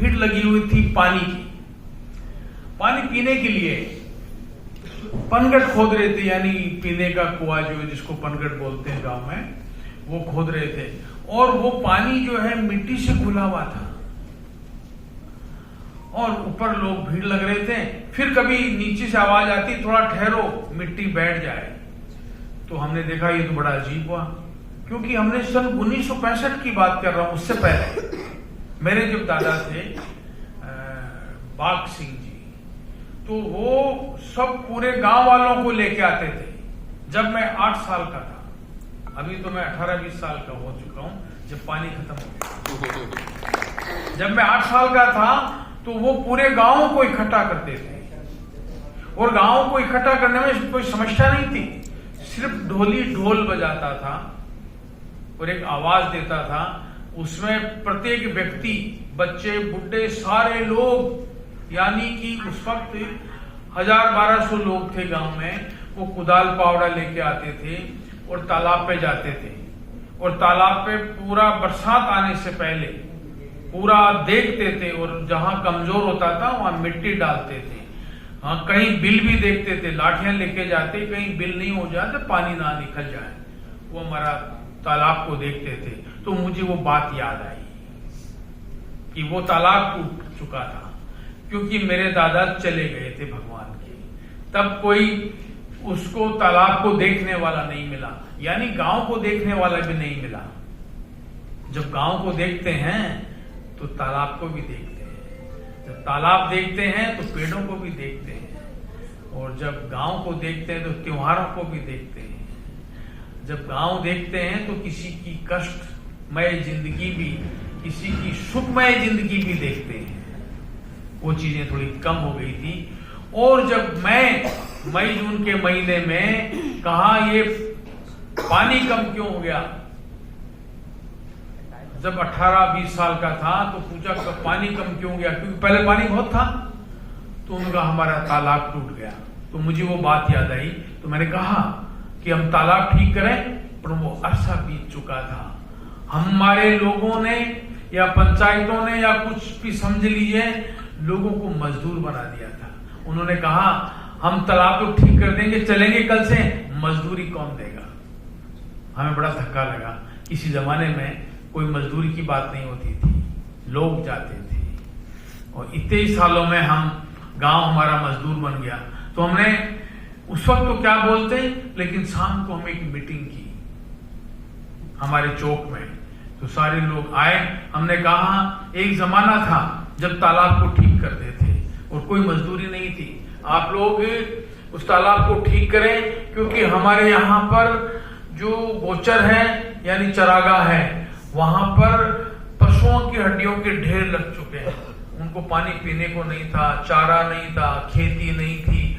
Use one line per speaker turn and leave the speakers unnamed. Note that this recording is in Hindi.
भीड़ लगी हुई थी पानी की। पानी पीने के लिए पनगट खोद रहे थे, यानी पीने का कुआं जो है जिसको पनगट बोलते हैं गांव में, वो खोद रहे थे। और वो पानी जो है मिट्टी से घुला हुआ था और ऊपर लोग भीड़ लग रहे थे। फिर कभी नीचे से आवाज आती, थोड़ा ठहरो, मिट्टी बैठ जाए। तो हमने देखा ये तो बड़ा अजीब हुआ, क्योंकि हमने सन 1965 की बात कर रहा हूं, उससे पहले मेरे जब दादा थे बाग सिंह जी, तो वो सब पूरे गांव वालों को लेके आते थे। जब मैं 8 साल का था, अभी तो मैं 18-20 साल का हो चुका हूं जब पानी खत्म हो गया। जब मैं 8 साल का था तो वो पूरे गांव को इकट्ठा करते थे, और गांव को इकट्ठा करने में कोई समस्या नहीं थी, सिर्फ ढोली ढोल बजाता था और एक आवाज देता था। उसमें प्रत्येक व्यक्ति, बच्चे बुढ़े सारे लोग, यानी कि उस वक्त 1000-1200 लोग थे गांव में, वो कुदाल पावड़ा लेके आते थे और तालाब पे जाते थे। और तालाब पे पूरा बरसात आने से पहले पूरा देखते थे, और जहां कमजोर होता था वहां मिट्टी डालते थे। हाँ, कहीं बिल भी देखते थे, लाठियां लेके जाते, कहीं बिल नहीं हो जाए तो पानी ना निकल जाए, वो हमारा तालाब को देखते थे। तो मुझे वो बात याद आई कि वो तालाब टूट चुका था, क्योंकि मेरे दादा चले गए थे भगवान के। तब कोई उसको तालाब को देखने वाला नहीं मिला, यानी गांव को देखने वाला भी नहीं मिला। जब गांव को देखते हैं तो तालाब को भी देखते हैं, जब तालाब देखते हैं तो पेड़ों को भी देखते हैं, और जब गांव को देखते हैं तो त्योहारों को भी देखते हैं। जब गांव देखते हैं तो किसी की कष्टमय जिंदगी भी, किसी की सुखमय जिंदगी भी देखते हैं। वो चीजें थोड़ी कम हो गई थी। और जब मैं मई जून के महीने में कहा ये पानी कम क्यों हो गया, जब 18-20 साल का था तो पूछा कब पानी कम क्यों गया, क्योंकि पहले पानी बहुत था। तो उनका हमारा तालाब टूट गया। तो मुझे वो बात याद आई, तो मैंने कहा कि हम तालाब ठीक करें, पर वो अरसा बीत चुका था। हमारे लोगों ने या पंचायतों ने या कुछ भी समझ लीजिए, लोगों को मजदूर बना दिया था। उन्होंने कहा हम तालाब को ठीक कर देंगे, चलेंगे कल से, मजदूरी कौन देगा। हमें बड़ा धक्का लगा। किसी जमाने में कोई मजदूरी की बात नहीं होती थी, लोग जाते थे, और इतने ही सालों में हम गांव हमारा मजदूर बन गया। तो हमने उस वक्त तो क्या बोलते, लेकिन शाम को हम एक मीटिंग की हमारे चौक में, तो सारे लोग आए। हमने कहा एक जमाना था जब तालाब को ठीक करते थे और कोई मजदूरी नहीं थी, आप लोग उस तालाब को ठीक करें, क्योंकि हमारे यहाँ पर जो गोचर है यानी चरागाह है, वहां पर पशुओं की हड्डियों के ढेर लग चुके हैं। उनको पानी पीने को नहीं था, चारा नहीं था, खेती नहीं थी,